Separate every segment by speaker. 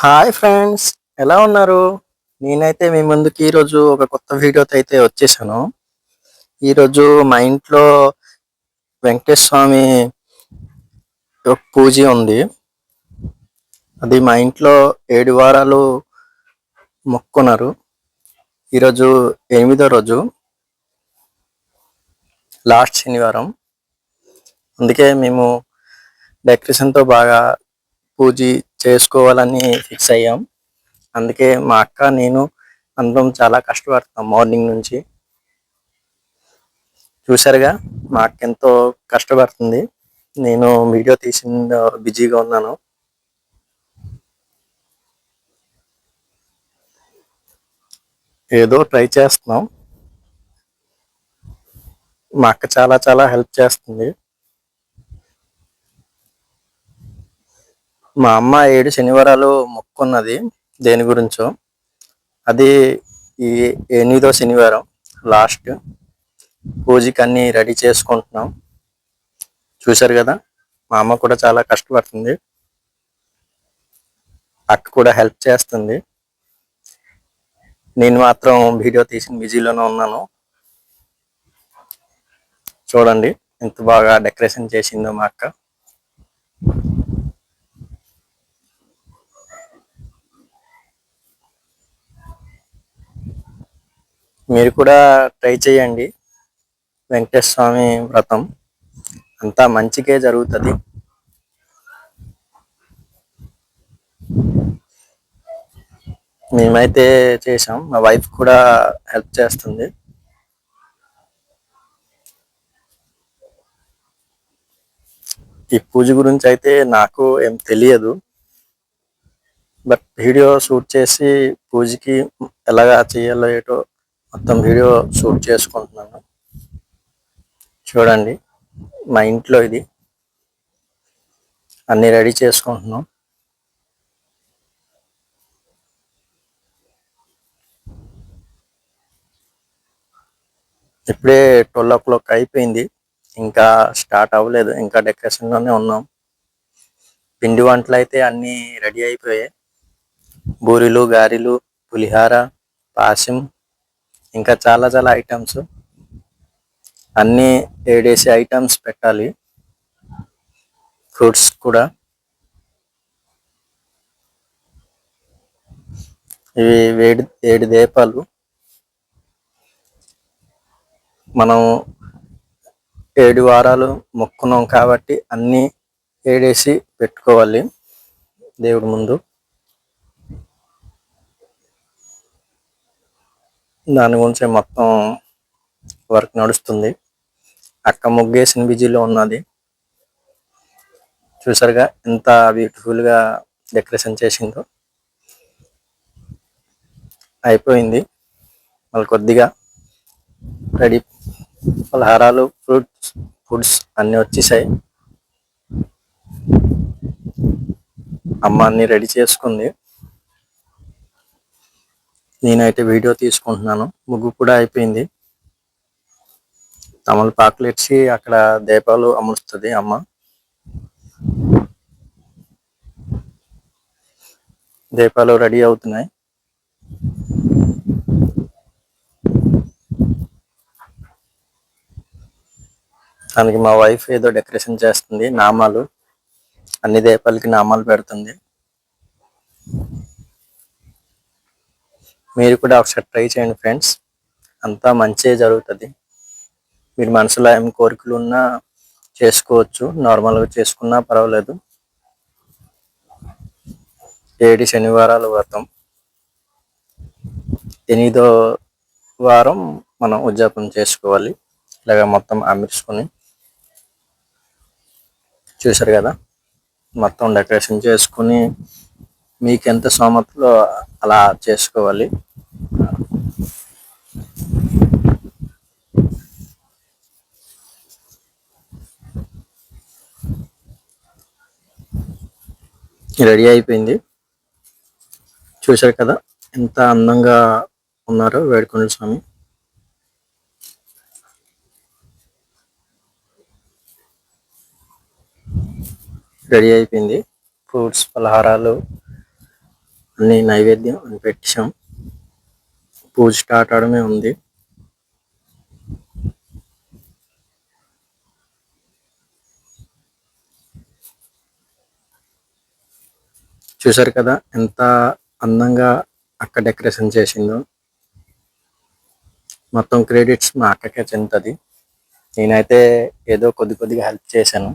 Speaker 1: Hi friends, ఎలా ఉన్నారు? నేనైతే మీ ముందుకి ఈరోజు ఒక కొత్త వీడియోతో అయితే వచ్చేసాను. ఈరోజు మా ఇంట్లో వెంకటేశ్వర స్వామి ఒక పూజ ఉంది. అది మా ఇంట్లో 7 వారాలు మొక్కున్నారు. ఈరోజు 8వ రోజు, లాస్ట్ శనివారం. అందుకే మేము డెకరేషన్తో బాగా పూజ చేసుకోవాలని ఫిక్స్ అయ్యాం. అందుకే మా అక్క, నేను అందరం చాలా కష్టపడతాం మార్నింగ్ నుంచి. చూసారుగా, మా అక్క ఎంతో కష్టపడుతుంది. నేను వీడియో తీసిన బిజీగా ఉన్నాను. ఏదో ట్రై చేస్తున్నాం. మా అక్క చాలా చాలా హెల్ప్ చేస్తుంది. మా అమ్మ 7 శనివారాలు మొక్కున్నది, దేని గురించో. అది ఈ 8వ శనివారం లాస్ట్. పూజకి అన్ని రెడీ చేసుకుంటున్నాం. చూశారు కదా, మా అమ్మ కూడా చాలా కష్టపడుతుంది. అక్క కూడా హెల్ప్ చేస్తుంది. నేను మాత్రం వీడియో తీసిన బిజీలోనే ఉన్నాను. చూడండి ఎంత బాగా డెకరేషన్ చేసిందో మా అక్క. మీరు కూడా ట్రై చేయండి. వెంకటేశ్వర స్వామి వ్రతం అంతా మంచికే జరుగుతుంది. మేమైతే చేసాం, మా వైఫ్ కూడా హెల్ప్ చేస్తుంది. ఈ పూజ గురించి అయితే నాకు ఏం తెలియదు, బట్ వీడియో షూట్ చేసి పూజకి ఎలాగా చేయాలో ఏటో మొత్తం వీడియో షూట్ చేసుకుంటున్నాను. చూడండి, మా ఇంట్లో ఇది అన్ని రెడీ చేసుకుంటున్నాం. ఇప్పుడే 12 o'clock అయిపోయింది, ఇంకా స్టార్ట్ అవ్వలేదు, ఇంకా డెకరేషన్లోనే ఉన్నాం. పిండి వంటలు అయితే అన్నీ రెడీ అయిపోయాయి. బూరెలు, గారెలు, పులిహార, పాశం, ఇంకా చాలా చాలా ఐటమ్స్. అన్నీ 7 ఐటమ్స్ పెట్టాలి. ఫ్రూట్స్ కూడా. ఇవి 7 దీపాలు. మనం 7 వారాలు మొక్కున్నాం కాబట్టి అన్నీ 7 పెట్టుకోవాలి దేవుడి ముందు. దాని గురించి మొత్తం వర్క్ నడుస్తుంది. అక్క ముగ్గేసిన బిజీలో ఉన్నది. చూసారుగా ఎంత బ్యూటిఫుల్గా డెకరేషన్ చేసిందో. అయిపోయింది, మళ్ళీ కొద్దిగా రెడీ. పలహారాలు, ఫుడ్స్ అన్నీ వచ్చేసాయి. అమ్మ అన్ని రెడీ చేసుకుంది. నేనైతే వీడియో తీసుకుంటున్నాను. ముగ్గు కూడా అయిపోయింది. తమలపాకులు ఇచ్చి అక్కడ దీపాలు అమరుస్తుంది అమ్మ. దీపాలు రెడీ అవుతున్నాయి. దానికి మా వైఫ్ ఏదో డెకరేషన్ చేస్తుంది, నామాలు, అన్ని దీపాలకి నామాలు పెడుతుంది. మీరు కూడా ఒకసారి ట్రై చేయండి ఫ్రెండ్స్, అంతా మంచిగా జరుగుతుంది. మీరు మనసులో ఏం కోరికలు ఉన్నా చేసుకోవచ్చు, నార్మల్గా చేసుకున్నా పర్వాలేదు. 7 శనివారాల వ్రతం. 8వ వారం మనం ఉద్యాపన చేసుకోవాలి. ఇలాగ మొత్తం అమర్చుకొని. చూసారు కదా, మొత్తం డెకరేషన్ చేసుకుని మీకు ఎంత స్తోమతలో అలా చేసుకోవాలి. రెడీ అయిపోయింది. చూశారు కదా ఎంత అందంగా ఉన్నారో వేడుకొండల స్వామి. రెడీ అయిపోయింది. ఫ్రూట్స్, పలహారాలు, అన్ని నైవేద్యం అని పెట్టాం. పూజ స్టార్ట్ అవడమే ఉంది. చూసారు కదా ఎంత అందంగా అక్క డెకరేషన్ చేసిందో. మొత్తం క్రెడిట్స్ మా అక్కకే చెందుతుంది. నేనైతే ఏదో కొద్దిగా హెల్ప్ చేశాను.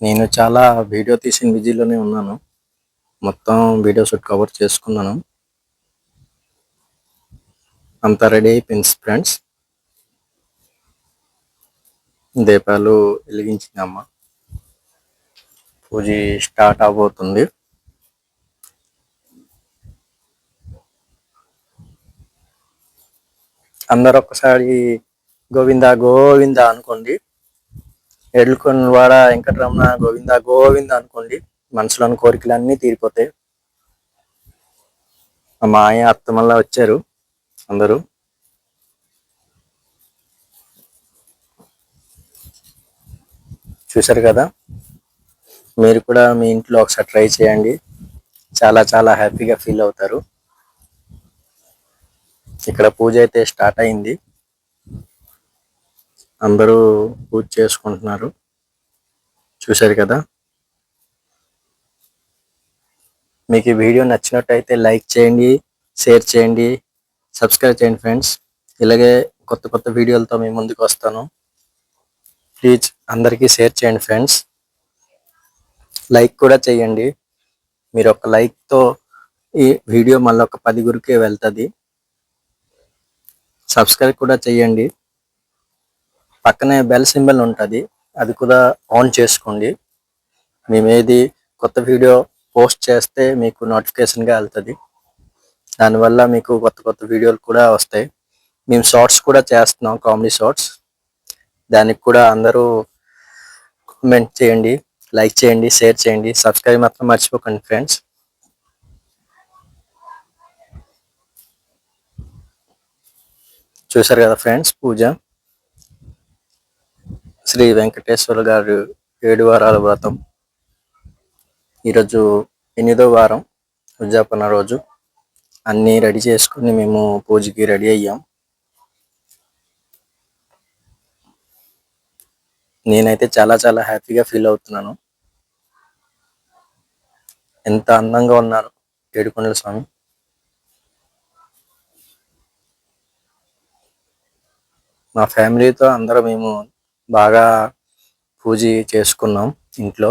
Speaker 1: నేను చాలా వీడియో తీసిన బిజీలోనే ఉన్నాను. మొత్తం వీడియో షూట్ కవర్ చేసుకున్నాను. అంతా రెడీ అయిపోయింది ఫ్రెండ్స్. దీపాలు వెలిగించిందమ్మ. పూజ స్టార్ట్ అవబోతుంది. అందరు ఒక్కసారి గోవింద గోవింద అనుకోండి. ఎడ్లుకొని వాడ వెంకటరమణ గోవింద గోవింద అనుకోండి. మనసులోని కోరికలు అన్నీ తీరిపోతాయి. మా ఆయన అత్తమల్లా వచ్చారు అందరూ. చూశారు కదా, మీరు కూడా మీ ఇంట్లో ఒకసారి ట్రై చేయండి. చాలా హ్యాపీగా ఫీల్ అవుతారు. ఇక్కడ పూజ అయితే స్టార్ట్ అయింది. అందరూ పూజ చేసుకుంటున్నారు. చూశారు కదా. మీకు ఈ వీడియో నచ్చినట్టయితే లైక్ చేయండి, షేర్ చేయండి, సబ్స్క్రైబ్ చేయండి ఫ్రెండ్స్. ఇలాగే కొత్త వీడియోలతో మీ ముందుకు వస్తాను. ప్లీజ్ అందరికీ షేర్ చేయండి ఫ్రెండ్స్. లైక్ కూడా చేయండి. మీరు ఒక లైక్తో ఈ వీడియో మళ్ళీ ఒక 10 గురికే వెళ్తుంది. సబ్స్క్రైబ్ కూడా చేయండి. పక్కనే బెల్ సింబల్ ఉంటుంది, అది కూడా ఆన్ చేసుకోండి. మేమేది కొత్త వీడియో పోస్ట్ చేస్తే మీకు నోటిఫికేషన్గా వెళ్తుంది. దానివల్ల మీకు కొత్త వీడియోలు కూడా వస్తాయి. మేము షార్ట్స్ కూడా చేస్తున్నాం, కామెడీ షార్ట్స్. దానికి కూడా అందరూ కామెంట్ చేయండి, లైక్ చేయండి, షేర్ చేయండి, సబ్స్క్రైబ్ మాత్రం మర్చిపోకండి ఫ్రెండ్స్. చూశారు కదా ఫ్రెండ్స్ పూజ. శ్రీ వెంకటేశ్వర గారు 7 వారాల వ్రతం. ఈరోజు 8వ వారం, ఉద్యాపన రోజు. అన్నీ రెడీ చేసుకుని మేము పూజకి రెడీ అయ్యాం. నేనైతే చాలా హ్యాపీగా ఫీల్ అవుతున్నాను. ఎంత అందంగా ఉన్నారు ఏడుకొండల స్వామి. మా ఫ్యామిలీతో అందరూ మేము బాగా పూజ చేసుకున్నాం ఇంట్లో.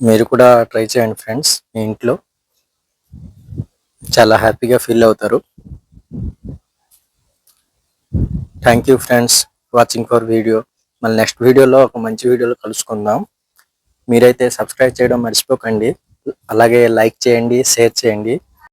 Speaker 1: మీరు కూడా ట్రై చేయండి ఫ్రెండ్స్. మీ ఇంట్లో చాలా హ్యాపీగా ఫీల్ అవుతారు. Thank you friends watching for video. మళ్ళీ నెక్స్ట్ వీడియోలో ఒక మంచి వీడియోలో కలుసుకుందాం. మీరైతే సబ్స్క్రైబ్ చేయడం మర్చిపోకండి. అలాగే లైక్ చేయండి, షేర్ చేయండి.